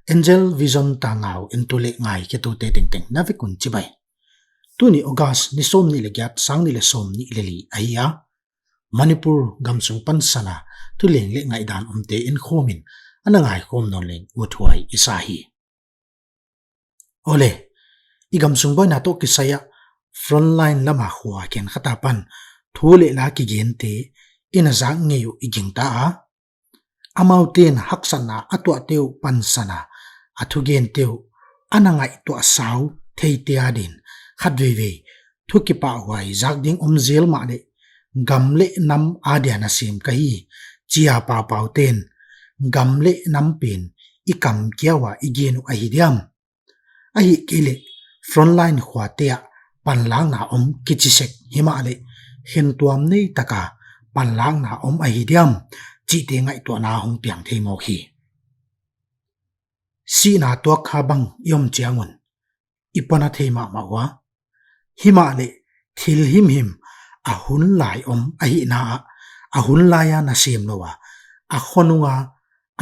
Angel Vision Taangao intule ngai ke tu te ting ting na vikun chibai. Tu ni August ni som ni legiat sang ni le som ni leli aya. Manipur gamsung pansana tu leng le ngai dan umte in khomin anangai khom non leng uthuai isahi. Ole i gamsung boy na to kisaya frontline lama khwa ken khatapan thule la ki gente ina zang ngeyu iging ta a. Amauten haksana atwa teu pansana athugen teu anangai to asau theitia din khadweve thukipa wai zakding omzel ma le gamle nam adiana sim kahi chia pa pauten gamle nam pin ikam kiawa igenu ahidiam ahi kile frontline khwatea panlang na kichisek himale hentuam nei taka panlang na ahidiam chi te ngai to na hong piang thei mo hi si na to khabang yom chiangun ipana thei ma wa himale thil him ahun lai ahi na ahun laya na sim nowa akhonunga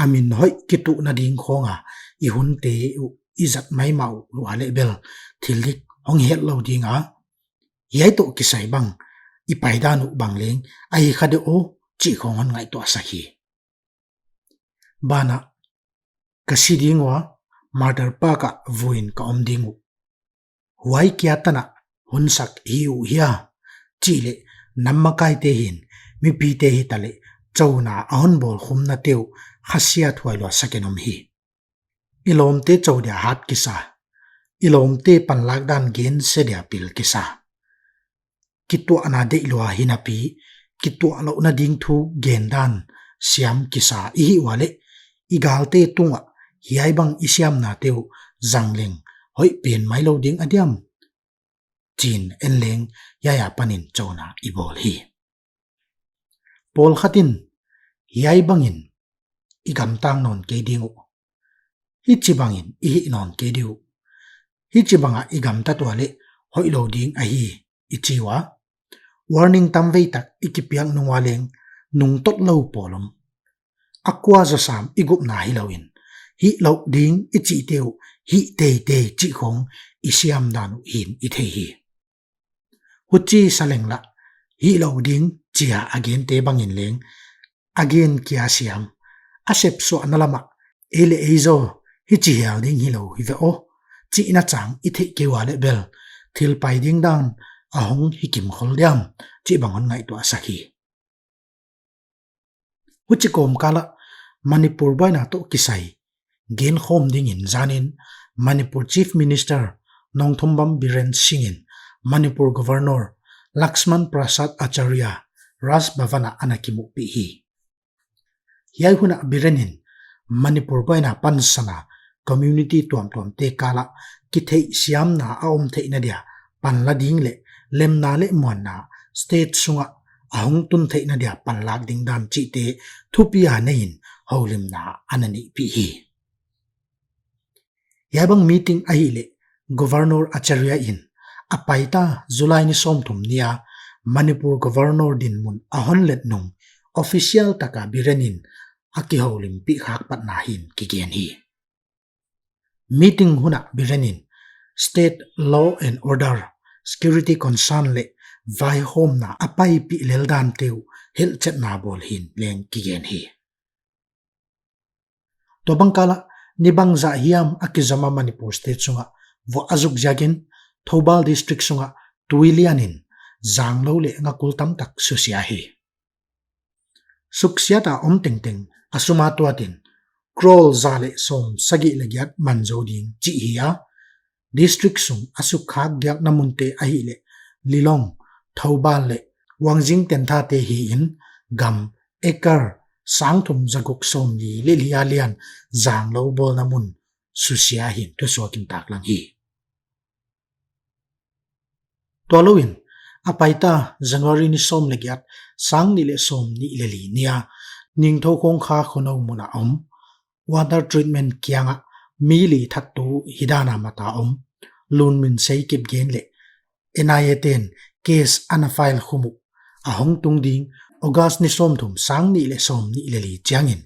amin hoi kitu na ding khonga ihun te izat mai mau wale bel thilik hong het lo dinga yai to kisai bang ipaidanu bangleng ai khade o chi khongan ngai to sahi bana kasidingwa murder pa ka voin ka omdingu huai kya tana hunsak hiu hiya chile nammakai te hin mi pi te hi tale chawna ahon bol khumna teu khasia thwailo sakenom hi ilom te chawdia hat kisa ilom te panlak dan gen sedia pil kisa kitu ana de ilwa hinapi kitu alo na ding thu gen dan siam kisa hi wale igalte tunga hiai bang isiam na teu zangleng hoi pen mai lo ding adiam chin enleng yaya panin chona ibol hi pol khatin hiai bangin igam tang non ke dingu hi chibangin hi non ke diu hi chibanga igam ta toale hoi lo ding a hi ichiwa warning tamvei tak ikipiang nungwaleng nung tot lo polom akwa za sam igup na hi lawin hi lo ding ichi teu hi te chi khong isiam danu hin i the hi huchi salengla hi lo ding chia again te bangin leng again kia siam asep so analama ele eizo hi chi hial ding hi lo hi ve o chi na chang i the ke wale bel thil pai ding dan ahong hikim khol diam chi bangon ngai to asahi huchi kom kala Manipur boy na to kisai gen khom ding in zanin Manipur Chief Minister Nongthombam Biren Singhin Manipur Governor Lakshman Prasad Acharya Ras Bhavana anakimu pihi yai huna birenin Manipur boy na pansana community tuam te kala kithei siam na aom thei na dia panla ding le lemna le mon na state sunga ahung tun thei na dia panlak ding dan chi te thupia nein holim na anani pihi yabang meeting ahile Governor Acharya in apaita July ni somthum nia Manipur Governor din mun ahon let nung official taka birenin aki holim pi khak pat na hin kigen hi meeting huna birenin state law and order security concern le vai home na apai pi leldan teu hel chet na bol hin leng kigen hi to bangkala nibang za hiam akizama Manipur state sunga vo azuk jagin Thobal district sunga tuilianin zanglo le ngakul tam tak susia hi suksiata ting ting asuma tuatin krol zale som sagi legiat manjoding chi hiya district sung asuk khak gyak namunte ahile lilong Thobal le wangjing tentha te hi in gam ekar sangthum jaguk som ni le lialian zanglo bol namun susia hin to sokin taklang hi Tolowin apaita January ni som legiat sang ni le som ni leli nia ning tho kong kha khono muna water treatment kianga mili thattu hidana mata lun min sei kip gen le NIA10 case ana file khumu ahong tung ding August ni som thum sang ni le som ni leli chiangin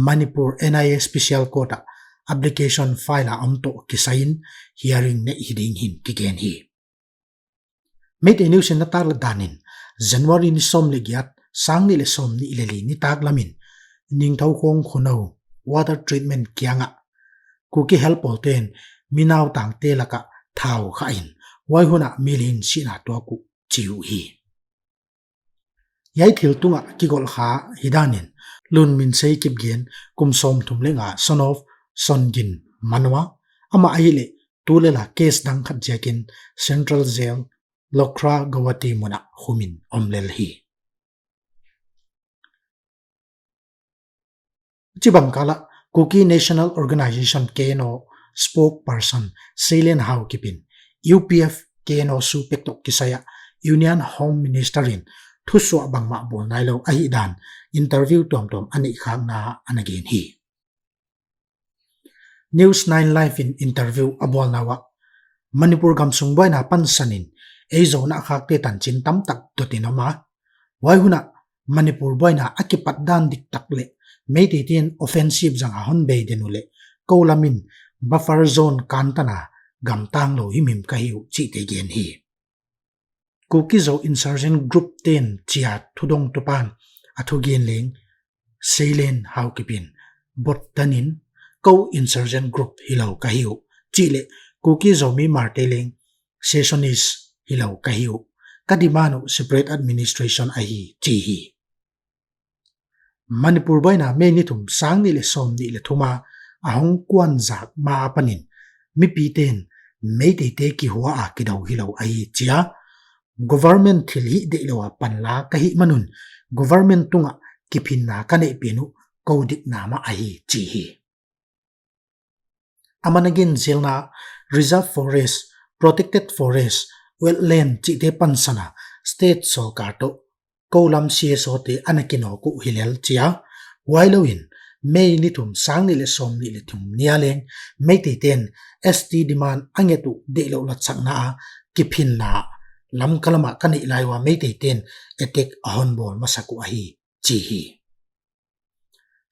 Manipur NIA special court application file to kisain hearing ne hiding hin kigen hi mate news in natar danin January ni som le giat sang ni le som ni ileli ni tak lamin ning thau khong khono water treatment kianga kuki help ten minaw tang te laka thau kha in wai huna milin sina to ku chiu hi yai thil tunga kigol kha hidanin lun min sei kip gen kum som thum lenga son of songin manwa ama aile tulela case dang khat jakin central jail lokra gawati muna humin omlel hi chibam kala Cookie National Organization KNO spokesperson Sailen Hau Kipin UPF KNO su pektok kisaya Union Home Ministerin thuswa bangma bol nailo ahi dan interview tom ani khang na anagain hi News 9 Live in interview abol nawa Manipur gamsung boy na pansanin eizo na khakte tanchin tam tak totinoma wai huna Manipur boy na akipat dan dik takle meititien offensive jang ahon be denule kolamin buffer zone kantana gamtang lo himim kahiu chi te gen hi Kukizo insurgent group 10 chia thudong tupan athugen leng Sailen Haukipin botanin ko insurgent group hilau kahiu chile Kukizo mi marteleng sessionis hilau kahiu kadimano separate administration ahi chi hi Manipur boy na me ni thum sang ni le som ni le thuma ahong kwan zak ma panin mi pi ten me te ki huwa a ki dau hilau ai chia government thil hi de lo pan la ka hi manun government tunga ki phin na ka nei pinu ko dik na ma ai chi hi amanagin zilna reserve forest protected forest wetland chi te pansana state sarkar to Kolam CSO te anakino ku hilel chia wailoin mei ni thum sang ni le som ni le thum nialeng mei te ten ST demand angetu de lo la chakna kiphin na lam kalama kani laiwa mei te ten etek ahon bol masaku ahi chi hi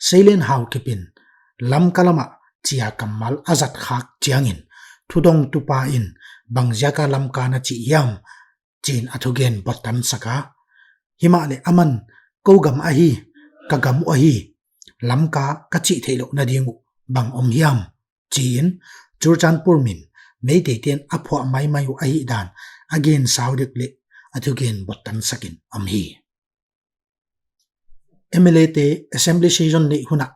Sailen Hau Kipin lam kalama chia kamal azat khak chiangin thudong tupa in bangjaka lamka na chi yam chin athugen botan saka Himale aman kogam ahi kagam ahi lamka kachi thelo nadingu bang omhiam chin churchanpur min meite ten aphwa mai mayu ahi dan again saudik le athugen botan sakin amhi MLA te assembly season ne huna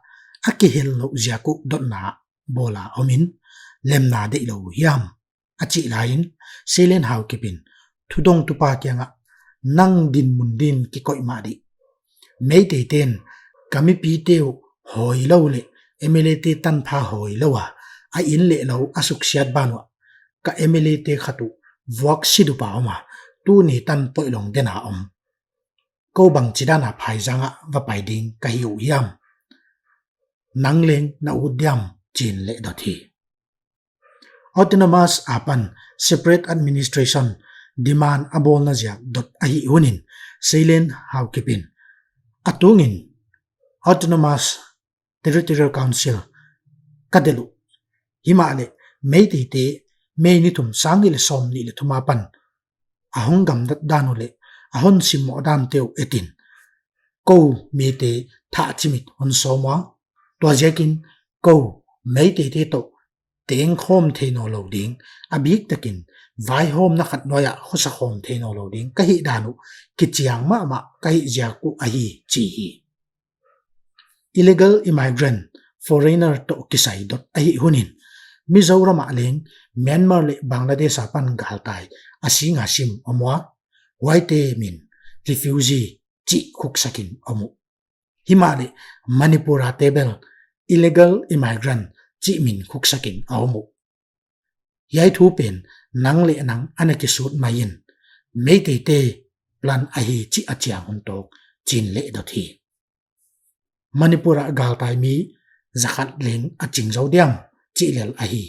akihel lo ziaku dotna bola omin lemna de lo hiam achi lain Sailen Hau Kipin thudong tupa kyanga nang din mundin ki koi ma di mei te ten kami pi teu hoi lo le MLA te tan pha hoi lo wa a in le lo asuk siat banwa ka MLA te khatu vok sidu pa ma tu ni tan poi long dena om ko bang chidana phai janga va pai ding ka hiu yam nang leng na udyam chin le dot hi autonomous apan separate administration demand abol na ziak dot ahi hunin Sailen Hau Kipin atungin autonomous territorial council kadelu himale meite te mei ni thum sang ni le som ni le thumapan ahong gam dat danule ahon simmo dan teu etin ko me te tha chimit hon somwa to jekin ko meite te to teng khom the no lo ding abik takin vai hom na khat noya khosa khom the no lo ding ka hi danu ki chiang ma ka hi ja ku a hi chi hi illegal immigrant foreigner to kisai dot a hi hunin Mizoram leng Myanmar le Bangladesh apan galtai asinga sim omwa waite min refugee chi khuk sakin omu himale Manipur table illegal immigrant chi min khuk sakin omu yai thu pen nang le nang anaki sut mayin meite te plan ahi chi achiang hon tok chin le dot hi Manipura galtai mi zakhat leng aching zodiam chi lel ahi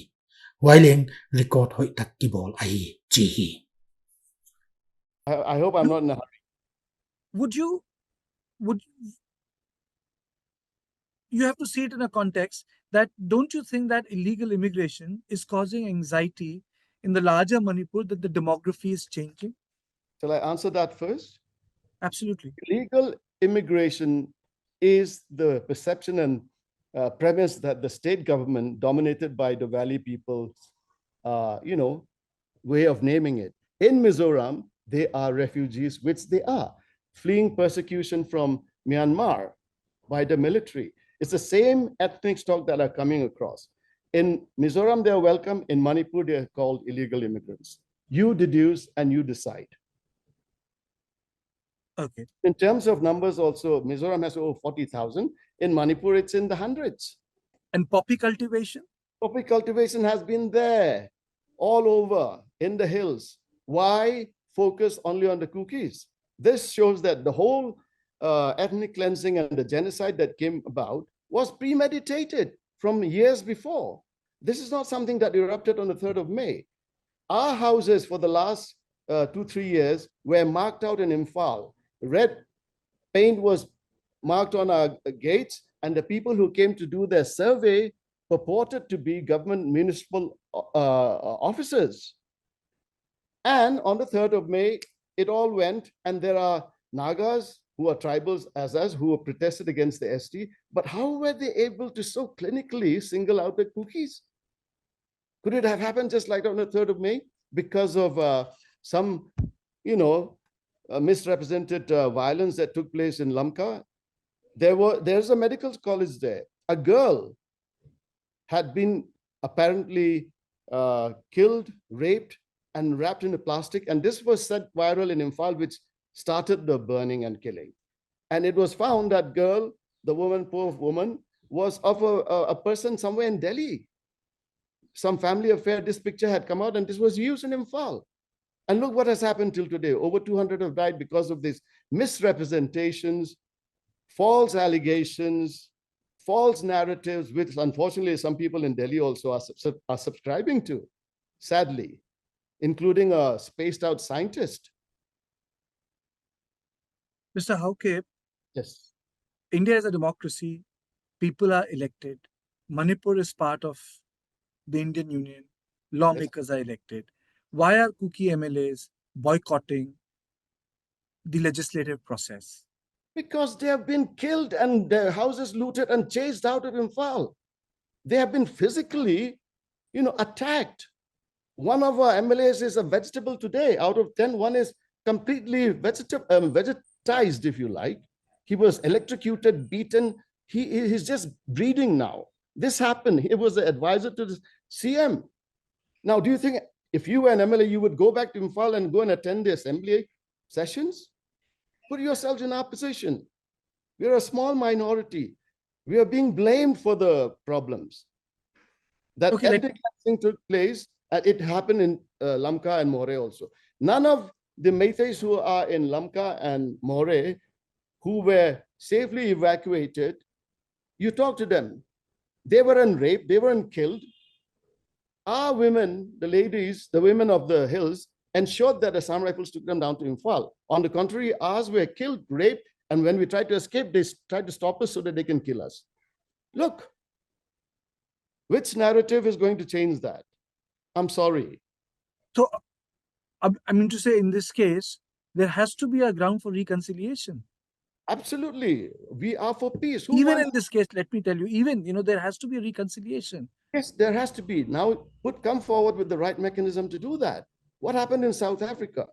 waileng record hoi tak ki bol ahi chi hi I hope I'm not in a hurry. Would you you have to see it in a context that don't you think that illegal immigration is causing anxiety in the larger Manipur that the demography is changing? Shall I answer that first? Absolutely. Illegal immigration is the perception and premise that the state government, dominated by the Valley people, you know, way of naming it. In Mizoram, they are refugees, which they are, fleeing persecution from Myanmar by the military. It's the same ethnic stock that are coming across. In Mizoram, they are welcome. In Manipur, they are called illegal immigrants. You deduce and you decide. Okay. In terms of numbers, also, Mizoram has over 40,000. In Manipur, it's in the hundreds. And poppy cultivation? Poppy cultivation has been there all over in the hills. Why focus only on the cookies? This shows that the whole ethnic cleansing and the genocide that came about was premeditated from years before. This is not something that erupted on the 3rd of May. Our houses for the last 2-3 years were marked out in Imphal. Red paint was marked on our gates, and the people who came to do their survey purported to be government municipal officers. And on the 3rd of May, it all went, and there are Nagas who are tribals as us who have protested against the ST. But how were they able to so clinically single out the cookies? Could it have happened just like on the 3rd of May? Because of some, misrepresented violence that took place in Lamka. There's a medical college there. A girl had been apparently killed, raped, and wrapped in a plastic. And this was set viral in Imphal, which started the burning and killing. And it was found that girl, the woman, poor woman, was of a person somewhere in Delhi. Some family affair, this picture had come out, and this was used in Imphal. And look what has happened till today. Over 200 have died because of these misrepresentations, false allegations, false narratives, which unfortunately some people in Delhi also are subscribing to, sadly, including a spaced out scientist. Mr. Hauke, Yes. India is a democracy. People are elected. Manipur is part of the Indian Union. Lawmakers are elected. Why are Kuki MLAs boycotting the legislative process? Because they have been killed and their houses looted and chased out of Imphal. They have been physically, attacked. One of our MLAs is a vegetable today. Out of 10, one is completely vegetized, if you like. He was electrocuted, beaten. He's just breathing now. This happened. He was the advisor to the CM. Now, do you think if you were an MLA, you would go back to Imphal and go and attend the assembly sessions? Put yourselves in our position. We're a small minority. We are being blamed for the problems. That Okay, ethnic cleansing took place, and it happened in Lamka and More also. None of the Meiteis who are in Lamka and More, who were safely evacuated, you talk to them. They weren't raped, they weren't killed. Our women, the ladies, the women of the hills, ensured that the Assam Rifles took them down to Imphal. On the contrary, ours were killed, raped, and when we tried to escape, they tried to stop us so that they can kill us. Look, which narrative is going to change that? I'm sorry. So, I mean to say, in this case, there has to be a ground for reconciliation. Absolutely. We are for peace. Who Even wants? in this case, let me tell you, there has to be a reconciliation. Yes, there has to be. Now, come forward with the right mechanism to do that. What happened in South Africa?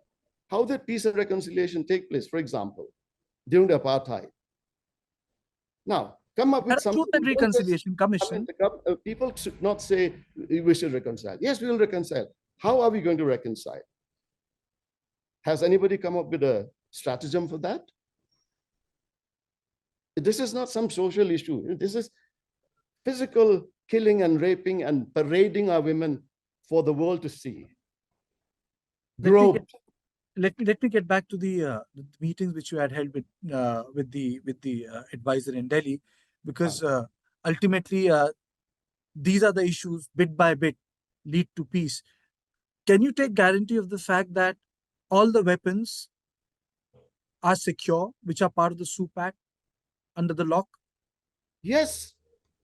How did peace and reconciliation take place, for example, during the apartheid? Now, come up with something. Truth and Reconciliation Commission. People should not say we should reconcile. Yes, we will reconcile. How are we going to reconcile? Has anybody come up with a stratagem for that? This is not some social issue. This is physical killing and raping and parading our women for the world to see. Let me get back to the meetings which you had held with the advisor in Delhi, because ultimately these are the issues bit by bit lead to peace. Can you take guarantee of the fact that all the weapons are secure, which are part of the SUPAC under the lock? Yes,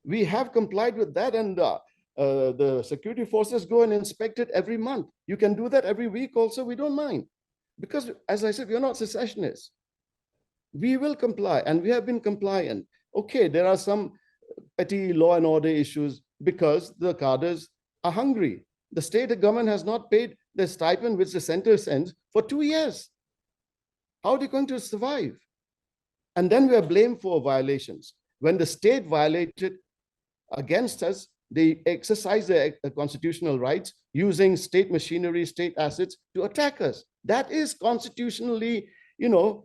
we have complied with that, and the security forces go and inspect it every month. You can do that every week also, we don't mind. Because, as I said, we are not secessionists. We will comply, and we have been compliant. Okay, there are some petty law and order issues because the cadres are hungry. The state government has not paid the stipend which the center sends for 2 years. How are they going to survive? And then we are blamed for violations. When the state violated against us, they exercise their constitutional rights using state machinery, state assets to attack us. That is constitutionally,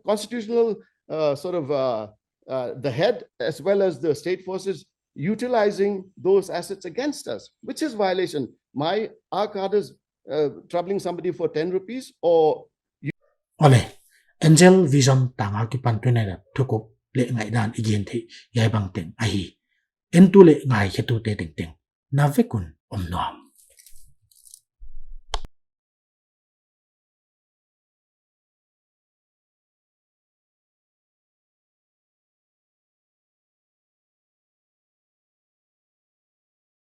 constitutional the head as well as the state forces utilizing those assets against us, which is violation. Our card is troubling somebody for 10 rupees or Ole, Angel Vision Taang ki pantunera thukup le ngai dan igen thi yai bang teng ahi. Entu le ngai khetu te ting ting. Na vekun omnom.